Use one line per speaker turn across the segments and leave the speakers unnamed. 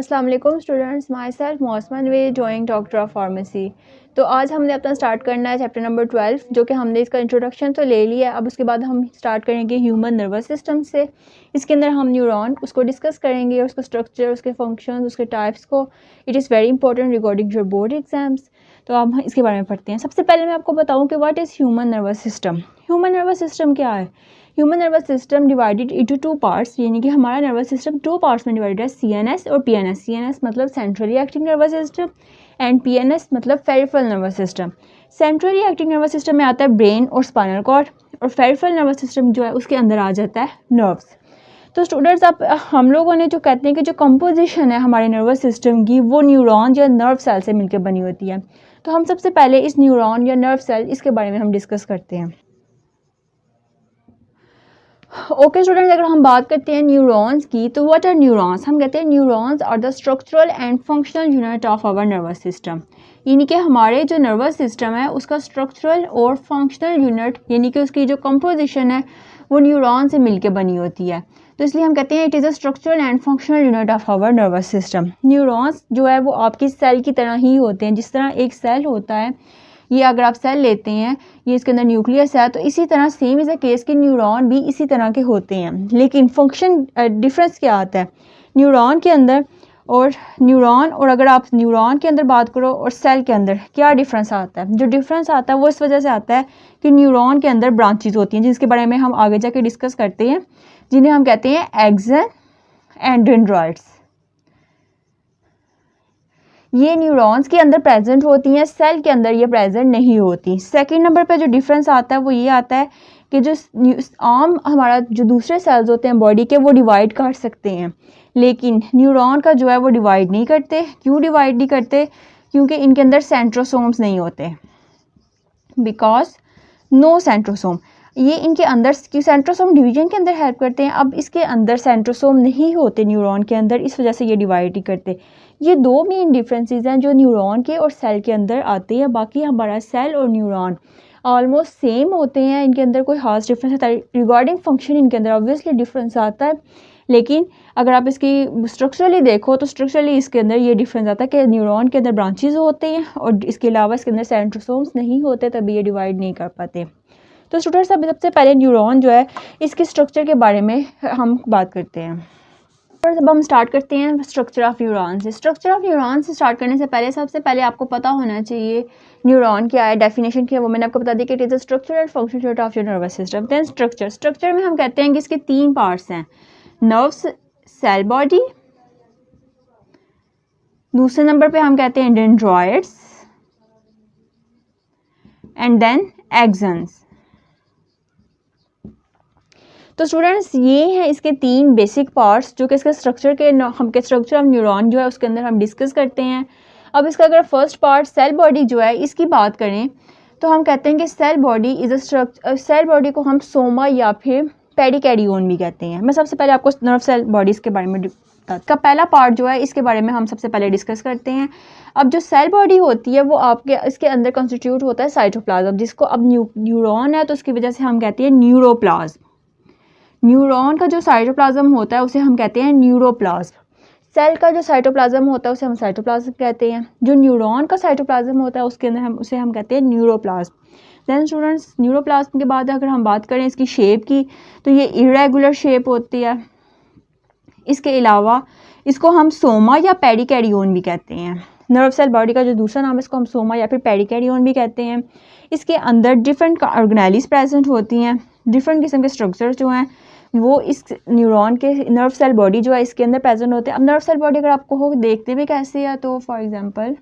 अस्सलाम वालेकुम students, myself मौसमन वे जॉइंग डॉक्टर ऑफ फार्मेसी। तो आज हमने अपना स्टार्ट करना है चैप्टर नंबर 12, जो कि हमने इसका इंट्रोडक्शन तो ले लिया है। अब उसके बाद हम स्टार्ट करेंगे ह्यूमन नर्वस सिस्टम से। इसके अंदर हम न्यूरॉन उसको डिस्कस करेंगे, उसका स्ट्रक्चर, उसके फंक्शन, उसके टाइप्स को। It is very important regarding your board exams. तो अब हम इसके बारे में पढ़ते हैं। सबसे पहले मैं आपको बताऊँ कि what is human nervous system. Human nervous system क्या है? Human nervous system divided into two parts, यानी कि हमारा नर्वस सिस्टम टू पार्ट्स में डिवाइडेड है, सीएनएस और पीएनएस। सीएनएस मतलब centrally acting nervous system and PNS मतलब peripheral nervous system. Centrally acting nervous system में आता है ब्रेन और स्पाइनल कॉर्ड, और पेरिफेरल नर्वस सिस्टम जो है उसके अंदर आ जाता है नर्व्स। तो स्टूडेंट्स, अब हम लोगों ने जो कहते हैं कि जो कंपोजिशन है हमारे नर्वस सिस्टम की, वो न्यूरॉन या नर्व सेल से मिलकर बनी होती है। तो हम सबसे पहले इस न्यूरॉन या नर्व सेल इसके बारे में हम डिस्कस करते हैं। ओके स्टूडेंट्स, अगर हम बात करते हैं न्यूरॉन्स की, तो व्हाट आर न्यूरॉन्स? हम कहते हैं neurons are the structural and functional unit of our nervous system. यानी कि हमारे जो नर्वस सिस्टम है उसका स्ट्रक्चरल और फंक्शनल यूनिट, यानी कि उसकी जो कंपोजिशन है वो न्यूरॉन से मिलकर बनी होती है। तो इसलिए हम कहते हैं it is a structural and functional unit of our nervous system. Neurons जो है वो आपकी सेल की तरह ही होते हैं। जिस तरह एक सेल होता है, ये अगर आप सेल लेते हैं, ये इसके अंदर न्यूक्लियस है, तो इसी तरह सेम इज़ अ केस के न्यूरॉन भी इसी तरह के होते हैं। लेकिन फंक्शन डिफरेंस क्या आता है न्यूरॉन के अंदर और अगर आप न्यूरॉन के अंदर बात करो और सेल के अंदर, क्या डिफरेंस आता है? जो डिफरेंस आता है वो इस वजह से आता है कि न्यूरॉन के अंदर ब्रांचेज होती हैं, जिसके बारे में हम आगे जाके डिस्कस करते हैं, जिन्हें हम कहते हैं एक्सन एंड डेंड्राइट्स। ये न्यूरॉन्स के अंदर प्रेजेंट होती हैं, सेल के अंदर ये प्रेजेंट नहीं होती। सेकंड नंबर पे जो डिफरेंस आता है वो ये आता है कि जो आम हमारा जो दूसरे सेल्स होते हैं बॉडी के, वो डिवाइड कर सकते हैं, लेकिन न्यूरॉन का जो है वो डिवाइड नहीं करते। क्यों डिवाइड नहीं करते? क्योंकि इनके अंदर सेंट्रोसोम्स नहीं होते, बिकॉज नो सेंट्रोसोम। ये इनके अंदर सेंट्रोसोम डिवीजन के अंदर हेल्प करते हैं। अब इसके अंदर सेंट्रोसोम नहीं होते न्यूरॉन के अंदर, इस वजह से ये डिवाइड ही करते। ये दो मेन डिफरेंसेस हैं जो न्यूरॉन के और सेल के अंदर आते हैं। बाकी हमारा सेल और न्यूरॉन ऑलमोस्ट सेम होते हैं, इनके अंदर कोई खास डिफरेंस है। रिगार्डिंग फंक्शन इनके अंदर ऑब्वियसली डिफरेंस आता है, लेकिन अगर आप इसकी स्ट्रक्चरली देखो तो स्ट्रक्चरली इसके अंदर ये डिफरेंस आता है कि न्यूरॉन के अंदर ब्रांचेज होते हैं और इसके अलावा इसके अंदर सेंट्रोसोम्स नहीं होते, तभी ये डिवाइड नहीं कर पाते। तो स्टूडेंट्स, अभी सबसे पहले न्यूरॉन जो है इसके स्ट्रक्चर के बारे में हम बात करते हैं। अब हम स्टार्ट करते हैं स्ट्रक्चर ऑफ न्यूरॉन से। स्ट्रक्चर ऑफ न्यूरॉन से स्टार्ट करने से पहले सबसे पहले आपको पता होना चाहिए न्यूरॉन क्या है, डेफिनेशन क्या है, वो मैंने आपको बता दी कि it is a structure and function unit of your nervous system. Then structure में हम कहते हैं कि इसके तीन पार्ट्स हैं, नर्व्स, सेल बॉडी, दूसरे नंबर पे हम कहते हैं डेंड्राइट्स, एंड देन एक्सन्स। तो स्टूडेंट्स, ये हैं इसके तीन बेसिक पार्ट्स जो कि इसके स्ट्रक्चर ऑफ न्यूरॉन जो है उसके अंदर हम डिस्कस करते हैं। अब इसका अगर फर्स्ट पार्ट सेल बॉडी जो है इसकी बात करें, तो हम कहते हैं कि cell body is a structure. Cell body को हम सोमा या फिर पेरिकैरियोन भी कहते हैं। मैं सबसे पहले आपको नर्व सेल बॉडीज के बारे में का पहला पार्ट जो है इसके बारे में हम सबसे पहले डिस्कस करते हैं। अब जो सेल बॉडी होती है वो आपके इसके अंदर कंस्टिट्यूट होता है साइटोप्लाज्म, जिसको अब न्यूरॉन है तो उसकी वजह से हम कहते हैं न्यूरोप्लाज्म। न्यूरॉन का जो साइटोप्लाज्म होता है उसे हम कहते हैं न्यूरोप्लाज्म। सेल का जो साइटोप्लाज्म होता है उसे हम साइटोप्लाज्म कहते हैं। जो न्यूरॉन का साइटोप्लाज्म होता है उसके अंदर उसे हम कहते हैं न्यूरोप्लाज्म। देन स्टूडेंट्स, न्यूरोप्लाज्म के बाद अगर हम बात करें इसकी शेप की, तो ये इरेगुलर शेप होती है। इसके अलावा इसको हम सोमा या पेरिकैरियोन भी कहते हैं। नर्व सेल बॉडी का जो दूसरा नाम है इसको हम सोमा या फिर पेरिकैरियोन भी कहते हैं। इसके अंदर डिफरेंट ऑर्गेनेलिस प्रेजेंट होती हैं, डिफरेंट किस्म के स्ट्रक्चर्स जो हैं वो इस न्यूरॉन के नर्व सेल बॉडी जो है इसके अंदर प्रेजेंट होते हैं। अब नर्व सेल बॉडी अगर आपको हो देखते भी कैसे है, तो फॉर एग्जांपल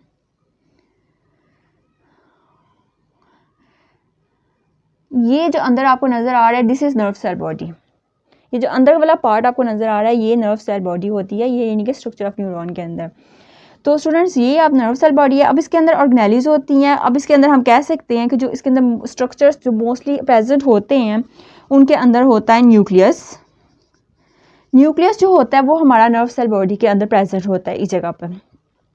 ये जो अंदर आपको नज़र आ रहा है, this is nerve cell body. ये जो अंदर वाला पार्ट आपको नज़र आ रहा है ये नर्व सेल बॉडी होती है, ये यानी कि स्ट्रक्चर ऑफ न्यूरॉन के अंदर। तो स्टूडेंट्स, ये आप नर्व सेल बॉडी है। अब इसके अंदर ऑर्गेनेलिस होती हैं। अब इसके अंदर हम कह सकते हैं कि जो इसके अंदर स्ट्रक्चर्स जो मोस्टली प्रेजेंट होते हैं उनके अंदर होता है न्यूक्लियस। न्यूक्लियस जो होता है वो हमारा नर्व सेल बॉडी के अंदर प्रेजेंट होता है इस जगह पर।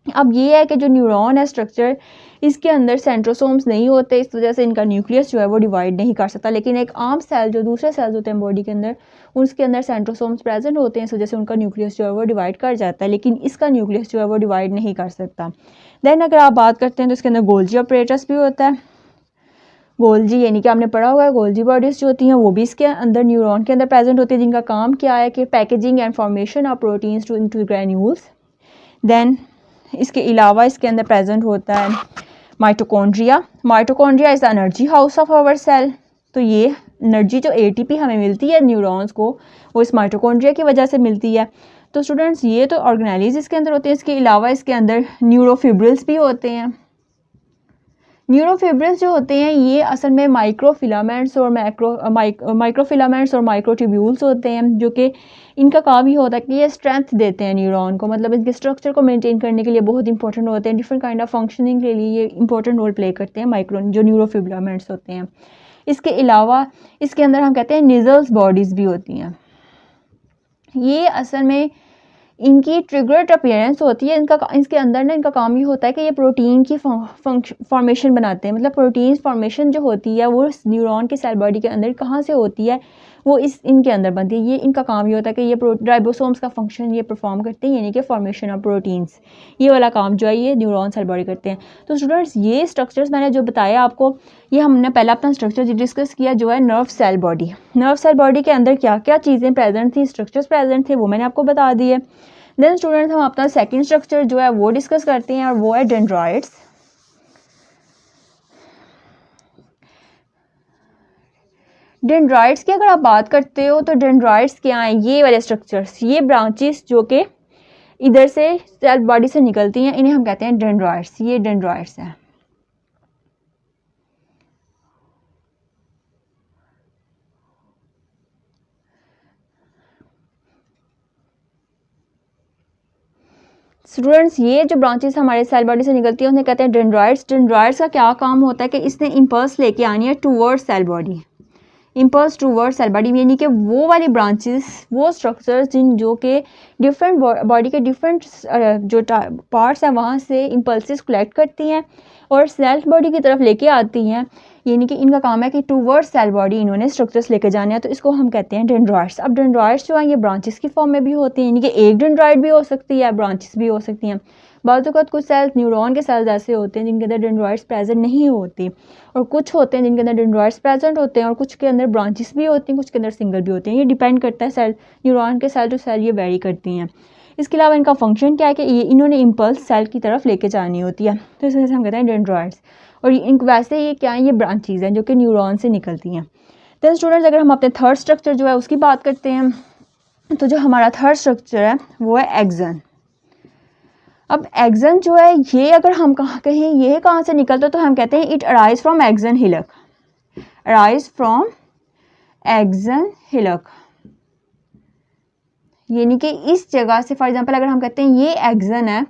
अब ये है कि जो न्यूरॉन है स्ट्रक्चर, इसके अंदर सेंट्रोसोम्स नहीं होते, इस वजह से इनका न्यूक्लियस जो है वो डिवाइड नहीं कर सकता। लेकिन एक आम सेल जो दूसरे सेल्स होते हैं बॉडी के अंदर, उसके अंदर सेंट्रोसोम्स प्रेजेंट होते हैं, इस वजह से उनका न्यूक्लियस जो है वो डिवाइड कर जाता है, लेकिन इसका न्यूक्लियस जो है वो डिवाइड नहीं कर सकता। देन अगर आप बात करते हैं तो इसके अंदर गोल्जी ऑपरेटस भी होता है। गोल्जी यानी कि आपने पढ़ा हुआ है, गोल्जी बॉडीज जो होती हैं वो भी इसके अंदर न्यूरॉन के अंदर प्रेजेंट होती है, जिनका काम क्या है कि packaging and formation of proteins to into granules. Then इसके अलावा इसके अंदर प्रेजेंट होता है mitochondria. Mitochondria is the energy house of our cell. तो ये एनर्जी जो एटीपी हमें मिलती है न्यूरॉन्स को, वो इस माइटोकॉन्ड्रिया की वजह से मिलती है। तो स्टूडेंट्स ये तो ऑर्गेनेलिज इसके अंदर होते हैं। इसके अलावा इसके अंदर न्यूरोफिब्रिल्स भी होते हैं। न्यूरोफिब्रिल्स जो होते हैं ये असल में माइक्रोफिलामेंट्स और माइक्रोफिलामेंट्स और माइक्रोट्यूब्यूल्स होते हैं, जो कि इनका काम ही होता है कि ये स्ट्रेंथ देते हैं न्यूरॉन को, मतलब इनके स्ट्रक्चर को मेंटेन करने के लिए बहुत इंपॉर्टेंट होते हैं। डिफरेंट काइंड ऑफ फंक्शनिंग के लिए ये इंपॉर्टेंट रोल प्ले करते हैं जो न्यूरोफिलामेंट्स होते हैं। इसके अलावा इसके अंदर हम कहते हैं निजल्स बॉडीज़ भी होती हैं। ये असल में इनकी ट्रिगर्ड अपीयरेंस होती है। इसके अंदर ना इनका काम ये होता है कि ये प्रोटीन की फॉर्मेशन बनाते हैं, मतलब प्रोटीन फॉर्मेशन जो होती है वो न्यूरॉन की सेल बॉडी के अंदर कहाँ से होती है, वो इनके अंदर बनती है। ये इनका काम ये होता है कि ये राइबोसोम्स का फंक्शन ये परफॉर्म करते हैं, यानी कि फॉर्मेशन ऑफ प्रोटीन्स, ये वाला काम जो है ये न्यूरॉन सेल बॉडी करते हैं। तो स्टूडेंट्स ये स्ट्रक्चर्स मैंने जो बताया आपको, ये हमने पहला अपना स्ट्रक्चर डिस्कस किया जो है nerve cell body. Nerve cell body के अंदर क्या क्या चीज़ें प्रेजेंट थी, स्ट्रक्चर्स प्रेजेंट थे, वो मैंने आपको बता दिए। देन स्टूडेंट्स हम अपना सेकंड स्ट्रक्चर जो है वो डिस्कस करते हैं, और वो है डेंड्राइट्स। डेंड्राइट्स की अगर आप बात करते हो तो डेंड्राइट्स क्या हैं, ये वाले स्ट्रक्चर्स, ये ब्रांचेस जो कि इधर से सेल बॉडी से निकलती हैं, इन्हें हम कहते हैं डेंड्राइट्स। ये डेंड्राइट्स हैं। स्टूडेंट्स ये जो ब्रांचेस हमारे सेल बॉडी से निकलती है उन्हें कहते हैं डेंड्राइट्स। डेंड्राइट्स का क्या काम होता है कि इसने इंपल्स लेके आनी है towards cell body, impulse towards cell body, यानी कि वो वाली ब्रांचेस, वो स्ट्रक्चर्स जो कि डिफरेंट बॉडी के डिफरेंट जो पार्ट्स हैं वहाँ से इंपल्सेस कलेक्ट करती हैं और सेल बॉडी की तरफ लेके आती हैं, यानी कि इनका काम है कि टूवर्ड्स सेल बॉडी इन्होंने स्ट्रक्चर्स लेके जाने हैं, तो इसको हम कहते हैं डेंड्राइट्स। अब डेंड्राइट्स जो हैं ये ब्रांचेस की फॉर्म में भी होती हैं, यानी कि एक डेंड्राइट भी हो सकती है, ब्रांचेस भी हो सकती हैं। बाज़ औक़ात कुछ सेल्स न्यूरॉन के सेल्स ऐसे होते हैं जिनके अंदर डेंड्राइट्स प्रेजेंट नहीं होती, और कुछ होते हैं जिनके अंदर डेंड्राइट्स प्रेजेंट होते हैं, और कुछ के अंदर ब्रांचेस भी होती हैं, कुछ के अंदर सिंगल भी होते हैं। ये डिपेंड करता है सेल, न्यूरॉन के सेल टू सेल ये वेरी करती हैं। इसके अलावा इनका फंक्शन क्या है कि ये इन्होंने इम्पल्स सेल की तरफ लेके जानी होती है, तो इस वजह से हम कहते हैं डेंड्राइट्स। और वैसे ये क्या है, ये ब्रांचेज हैं जो कि न्यूरॉन से निकलती हैं। तो स्टूडेंट्स अगर हम अपने थर्ड स्ट्रक्चर जो है उसकी बात करते हैं, तो जो हमारा थर्ड स्ट्रक्चर है वो है एक्सन। अब एक्सन जो है ये अगर हम कहें ये कहाँ से निकलता है, तो हम कहते हैं it arise from axon hillock, arise from axon hillock, यानी कि इस जगह से, फॉर एग्जांपल अगर हम कहते हैं ये एक्सन है,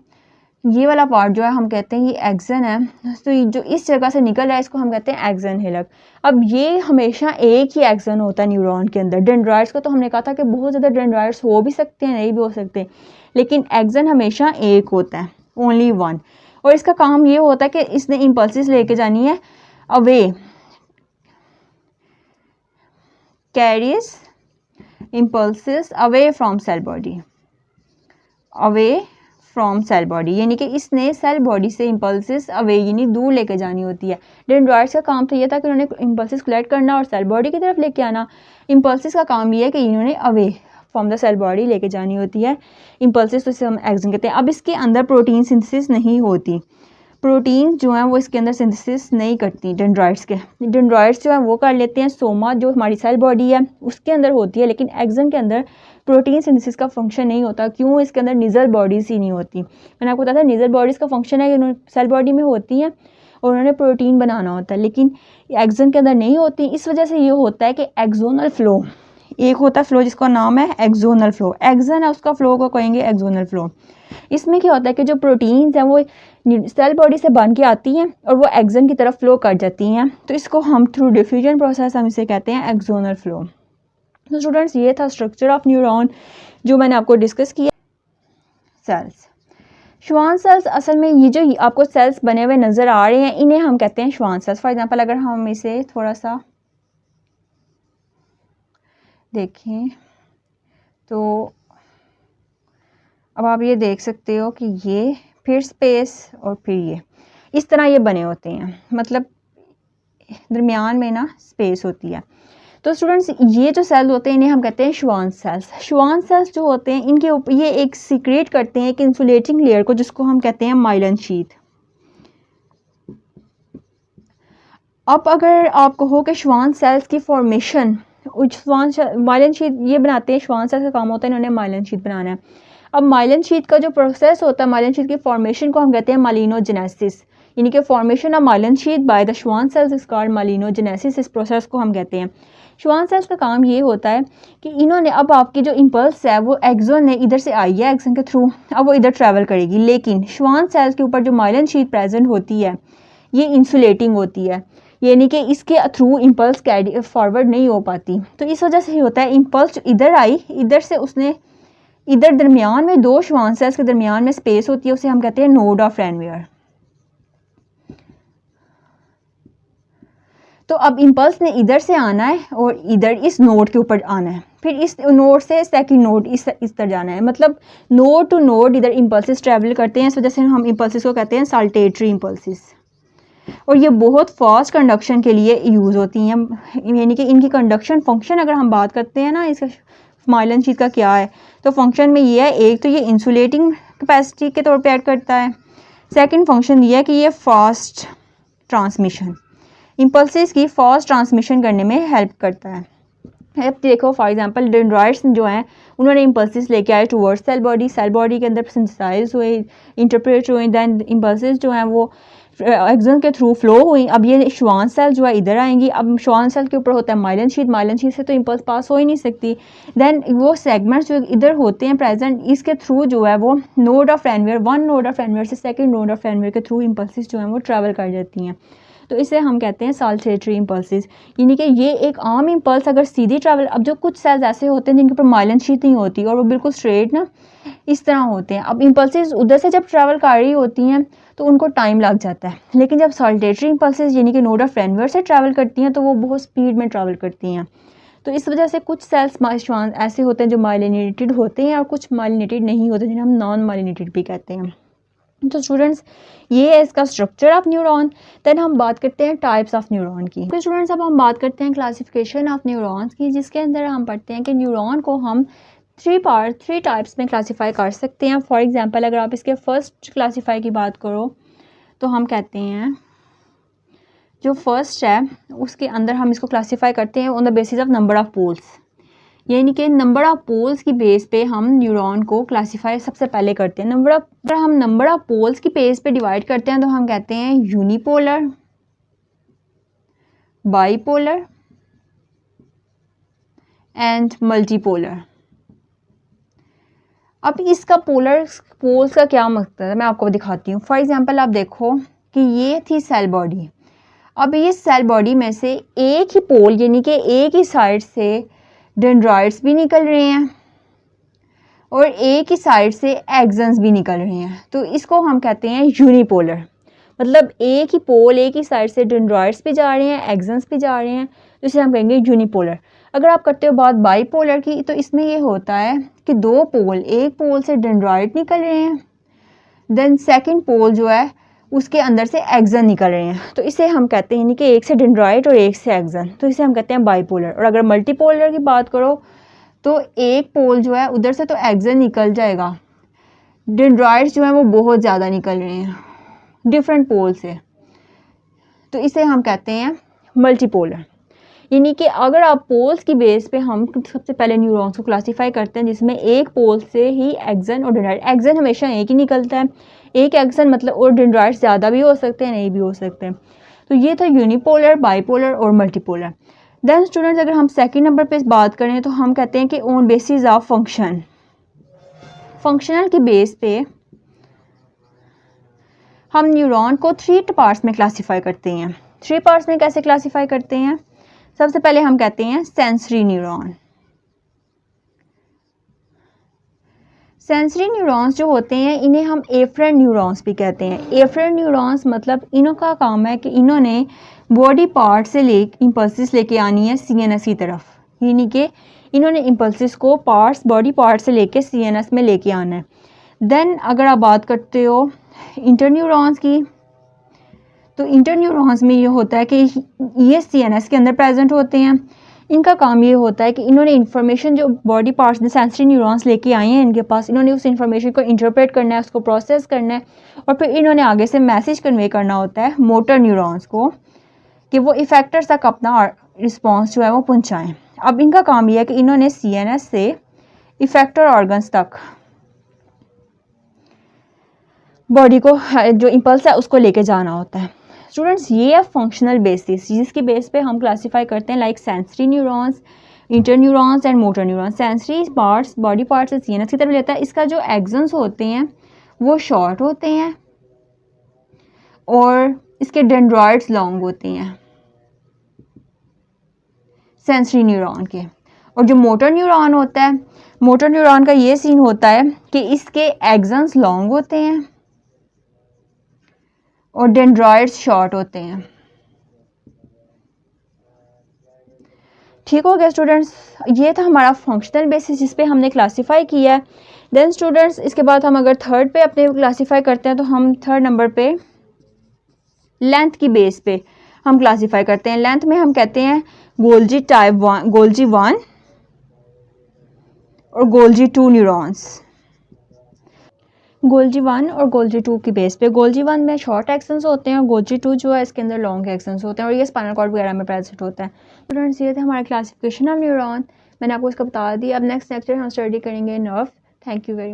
ये वाला पार्ट जो है हम कहते हैं ये एक्सन है, तो जो इस जगह से निकल रहा है इसको हम कहते हैं एक्सन हिलक। अब ये हमेशा एक ही एक्सन होता है न्यूरॉन के अंदर। डेंड्राइट्स को तो हमने कहा था कि बहुत ज़्यादा डेंड्राइट्स हो भी सकते हैं, नहीं भी हो सकते, लेकिन एक्सन हमेशा एक होता है, ओनली वन। और इसका काम ये होता है कि इसने इम्पल्सिस लेके जानी है away, carries impulses away from cell body, away from cell body, यानी कि इसने सेल बॉडी से इम्पल्सिस अवे यानी दूर लेके जानी होती है। डेंड्राइट्स का काम तो ये था कि उन्होंने इम्पल्सिस कलेक्ट करना और सेल बॉडी की तरफ लेके आना। इम्पल्सिस का काम ये है कि इन्होंने away from the cell body लेके जानी होती है इम्पल्सिस, तो इसे हम एक्सन कहते हैं। अब इसके अंदर प्रोटीन सिंथेसिस नहीं होती, प्रोटीन जो हैं वो इसके अंदर सिंथेसिस नहीं करती डेंड्राइट्स के। डेंड्राइट्स जो हैं वो कर लेते हैं सोमा, जो हमारी सेल बॉडी है उसके अंदर होती है, लेकिन एक्सन के अंदर प्रोटीन सिंथेसिस का फंक्शन नहीं होता। क्यों? इसके अंदर निजल बॉडीज़ ही नहीं होती। मैंने आपको बताया था निजल बॉडीज़ का फंक्शन है कि उन्होंने सेल बॉडी में होती हैं और उन्होंने प्रोटीन बनाना होता है, लेकिन एक्सन के अंदर नहीं होती। इस वजह से ये होता है कि एक्सोनल फ्लो, एक होता है फ्लो जिसका नाम है एक्सोनल फ्लो, एक्सन है उसका फ्लो को कहेंगे एक्सोनल फ्लो। इसमें क्या होता है कि जो प्रोटीन्स हैं वो सेल बॉडी से बन के आती हैं और वो एक्सन की तरफ फ्लो कर जाती हैं, तो इसको हम थ्रू डिफ्यूजन प्रोसेस हम इसे कहते हैं एक्सोनल फ्लो। तो स्टूडेंट्स ये था स्ट्रक्चर ऑफ न्यूरॉन जो मैंने आपको डिस्कस किया। सेल्स, श्वान सेल्स असल में ये जो आपको सेल्स बने हुए नज़र आ रहे हैं इन्हें हम कहते हैं श्वान सेल्स। फॉर एग्जांपल अगर हम इसे थोड़ा सा देखें तो अब आप ये देख सकते हो कि ये फिर स्पेस और फिर ये इस तरह ये बने होते हैं, मतलब दरमियान में ना स्पेस होती है। तो स्टूडेंट्स ये जो सेल होते हैं इन्हें हम कहते हैं श्वान सेल्स। श्वान सेल्स जो होते हैं इनके ऊपर ये एक सीक्रेट करते हैं एक इंसुलेटिंग लेयर को जिसको हम कहते हैं माइलिन शीथ। अब अगर आप कहो कि श्वान सेल्स की फॉर्मेशन माइलिन शीथ ये बनाते हैं, श्वान सेल्स का काम होता है इन्होंने माइलिन शीथ बनाना है। अब माइलिन शीथ का जो प्रोसेस होता है माइलिन शीथ की फॉर्मेशन को हम कहते हैं माइलिनोजेनेसिस, यानी कि formation of myelin sheath by the Schwann cells is called myelinogenesis. इस प्रोसेस को हम कहते हैं। श्वान सेल्स का काम ये होता है कि इन्होंने अब आपकी जो इम्पल्स है वो एक्सोन ने इधर से आई है, एक्सोन के थ्रू अब वो इधर ट्रैवल करेगी, लेकिन श्वान सेल्स के ऊपर जो माइलिन शीथ प्रेजेंट होती है ये इंसुलेटिंग होती है, यानी कि इसके थ्रू इम्पल्स कैरी फॉरवर्ड नहीं हो पाती। तो इस वजह से ही होता है इम्पल्स इधर आई, इधर से उसने इधर दरमियान में दो श्वान सेल्स के दरमियान में स्पेस होती है, उसे हम कहते हैं नोड ऑफ रेनवियर। तो अब इम्पल्स ने इधर से आना है और इधर इस नोड के ऊपर आना है, फिर इस नोड से सेकंड नोड इस तरह जाना है, मतलब नोड टू नोड इधर इम्पल्सिस ट्रैवल करते हैं। इस वजह से हम इम्पल्सिस को कहते हैं साल्टेटरी इम्पल्सिस, और ये बहुत फास्ट कंडक्शन के लिए यूज़ होती हैं, यानी कि इनकी कंडक्शन फंक्शन अगर हम बात करते हैं ना इसका माइलिन शीथ का क्या है, तो फंक्शन में ये है, एक तो ये इंसुलेटिंग कैपेसिटी के तौर पे ऐड करता है, सेकंड फंक्शन ये है कि ये फास्ट ट्रांसमिशन इम्पल्सिस की फास्ट ट्रांसमिशन करने में हेल्प करता है। अब देखो फॉर एग्जांपल डेंड्राइट्स जो हैं उन्होंने इम्पल्सिस लेके आए टूवर्ड्स सेल बॉडी के अंदर सिंथेसाइज हुए, इंटरप्रेट हुए, देन इम्पल्सिस जो हैं वो एक्सोन के थ्रू फ्लो हुई। अब ये श्वान सेल जो है इधर आएंगी, अब श्वान सेल के ऊपर होता है माइलिन शीथ से तो इम्पल्स पास हो ही नहीं सकती, देन वो सेगमेंट्स जो इधर होते हैं प्रेजेंट इसके थ्रू जो है वो node of Ranvier, one node of Ranvier से सेकंड नोड ऑफ रेनवियर के थ्रू इम्पल्सिस जो हैं वो ट्रैवल कर जाती हैं। तो इसे हम कहते हैं साल्टेटरी इम्पल्सिस, यानी कि ये एक आम इम्पल्स अगर सीधी ट्रैवल, अब जो कुछ सेल्स ऐसे होते हैं जिनके ऊपर माइलिन शीथ नहीं होती और वो बिल्कुल स्ट्रेट ना इस तरह होते हैं, अब इम्पल्सिस उधर से जब ट्रैवल कर रही होती हैं तो उनको टाइम लग जाता है, लेकिन जब साल्टेटरी इम्पल्सिस यानी कि नोड ऑफ रेनवियर से ट्रैवल करती हैं तो वो बहुत स्पीड में ट्रैवल करती हैं। तो इस वजह से कुछ सेल्स श्वान ऐसे होते हैं जो माइलिनेटेड होते हैं और कुछ माइलिनेटेड नहीं होते जिन्हें हम नॉन माइलिनेटेड भी कहते हैं। तो स्टूडेंट्स ये है इसका स्ट्रक्चर ऑफ न्यूरॉन। देन हम बात करते हैं टाइप्स ऑफ न्यूरॉन की। तो स्टूडेंट्स अब हम बात करते हैं क्लासिफिकेशन ऑफ न्यूरॉन्स की, जिसके अंदर हम पढ़ते हैं कि न्यूरॉन को हम थ्री टाइप्स में क्लासीफाई कर सकते हैं। फॉर एग्जांपल अगर आप इसके फर्स्ट क्लासीफाई की बात करो तो हम कहते हैं जो फर्स्ट है उसके अंदर हम इसको क्लासीफाई करते हैं on the basis of number of poles, यानी कि नंबर ऑफ पोल्स की बेस पे हम न्यूरॉन को क्लासीफाई सबसे पहले करते हैं। अगर हम नंबर ऑफ पोल्स की बेस पे डिवाइड करते हैं तो हम कहते हैं यूनिपोलर, बाईपोलर एंड मल्टीपोलर। अब इसका पोल्स का क्या मतलब है मैं आपको दिखाती हूँ। फॉर एग्जांपल आप देखो कि ये थी सेल बॉडी, अब ये सेल बॉडी में से एक ही पोल यानी कि एक ही साइड से डेंड्राइट्स भी निकल रहे हैं और एक ही साइड से एक्सन्स भी निकल रहे हैं, तो इसको हम कहते हैं यूनिपोलर। मतलब एक ही पोल एक ही साइड से डेंड्राइट्स भी जा रहे हैं, एक्सन्स भी जा रहे हैं, तो इसे हम कहेंगे यूनिपोलर। अगर आप करते हो बात बाईपोलर की तो इसमें ये होता है कि दो पोल, एक पोल से डेंड्राइट निकल रहे हैं, देन सेकेंड पोल जो है उसके अंदर से एक्सन निकल रहे हैं, तो इसे हम कहते हैं यानी कि एक से डेंड्राइट और एक से एक्सन, तो इसे हम कहते हैं बाईपोलर। और अगर मल्टीपोलर की बात करो तो एक पोल जो है उधर से तो एक्सन निकल जाएगा, डेंड्राइट्स जो है वो बहुत ज़्यादा निकल रहे हैं डिफरेंट पोल से, तो इसे हम कहते हैं मल्टीपोलर। यानी कि अगर आप पोल्स की बेस पे हम सबसे पहले न्यूरॉन्स को क्लासीफाई करते हैं जिसमें एक पोल से ही एक्सन और डेंड्राइट, एक्सन हमेशा एक ही निकलता है, एक एक्सन मतलब और डेंड्राइट्स ज़्यादा भी हो सकते हैं नहीं भी हो सकते हैं। तो ये था यूनिपोलर, बाईपोलर और मल्टीपोलर। देन स्टूडेंट्स अगर हम सेकंड नंबर पे बात करें तो हम कहते हैं कि on basis of function, functional की बेस पे हम न्यूरॉन को 3 पार्ट्स में क्लासीफाई करते हैं। 3 पार्ट्स में कैसे क्लासीफाई करते हैं? सबसे पहले हम कहते हैं सेंसरी न्यूरॉन। सेंसरी न्यूरॉन्स जो होते हैं इन्हें हम एफरेंट न्यूरॉन्स भी कहते हैं। एफरेंट न्यूरॉन्स मतलब इनों का काम है कि इन्होंने बॉडी पार्ट से इम्पल्सिस लेके आनी है सीएनएस की तरफ, यानी कि इन्होंने इम्पल्सिस को बॉडी पार्ट से लेके सीएनएस में लेके आना है। देन अगर आप बात करते हो इंटरन्यूरॉन्स की, तो इंटरन्यूरॉन्स में ये होता है कि ये सीएनएस के अंदर प्रेजेंट होते हैं। इनका काम ये होता है कि इन्होंने इन्फॉर्मेशन जो बॉडी पार्ट्स में सेंसरी न्यूरॉन्स लेके आए हैं इनके पास, इन्होंने उस इन्फॉर्मेशन को इंटरप्रेट करना है, उसको प्रोसेस करना है और फिर इन्होंने आगे से मैसेज कन्वे करना होता है मोटर न्यूरॉन्स को कि वो इफेक्टर्स तक अपना रिस्पॉन्स जो है वो पहुँचाएँ। अब इनका काम ये है कि इन्होंने सीएनएस से इफेक्टर ऑर्गन्स तक बॉडी को जो इम्पल्स है उसको लेके जाना होता है। स्टूडेंट्स ये है फंक्शनल बेसिस जिसकी बेस पे हम क्लासीफाई करते हैं like sensory neurons, interneurons and motor neurons. Sensory parts body part से सीएनएस की तरफ लेता है। इसका जो एक्सन्स होते हैं वो शॉर्ट होते हैं और इसके डेंड्रॉइड्स लॉन्ग होते हैं सेंसरी न्यूरॉन के। और जो मोटर न्यूरॉन होता है, मोटर न्यूरॉन का ये सीन होता है कि इसके एक्सन्स लॉन्ग होते हैं और डेंड्रॉइड्स शॉर्ट होते हैं। ठीक हो गया स्टूडेंट्स, ये था हमारा फंक्शनल बेसिस जिस पे हमने क्लासीफाई किया है। देन स्टूडेंट्स इसके बाद हम अगर थर्ड पे अपने क्लासीफाई करते हैं तो हम थर्ड नंबर पे लेंथ की बेस पे हम क्लासीफाई करते हैं। लेंथ में हम कहते हैं गोल्जी टाइप 1, गोल्जी 1 और गोल्जी 2 न्यूरॉन्स। गोल्जी 1 और गोल्जी 2 की बेस पे गोल्जी 1 में शॉर्ट एक्सन्स होते हैं और गोल्जी 2 जो है इसके अंदर लॉन्ग एक्सन्स होते हैं और ये स्पाइनल कॉर्ड वगैरह में प्रेजेंट होता है। स्टूडेंट्स ये थे हमारा क्लासिफिकेशन ऑफ न्यूरॉन, मैंने आपको इसका बता दिया। अब नेक्स्ट लेक्चर हम स्टडी करेंगे नर्व। Thank you very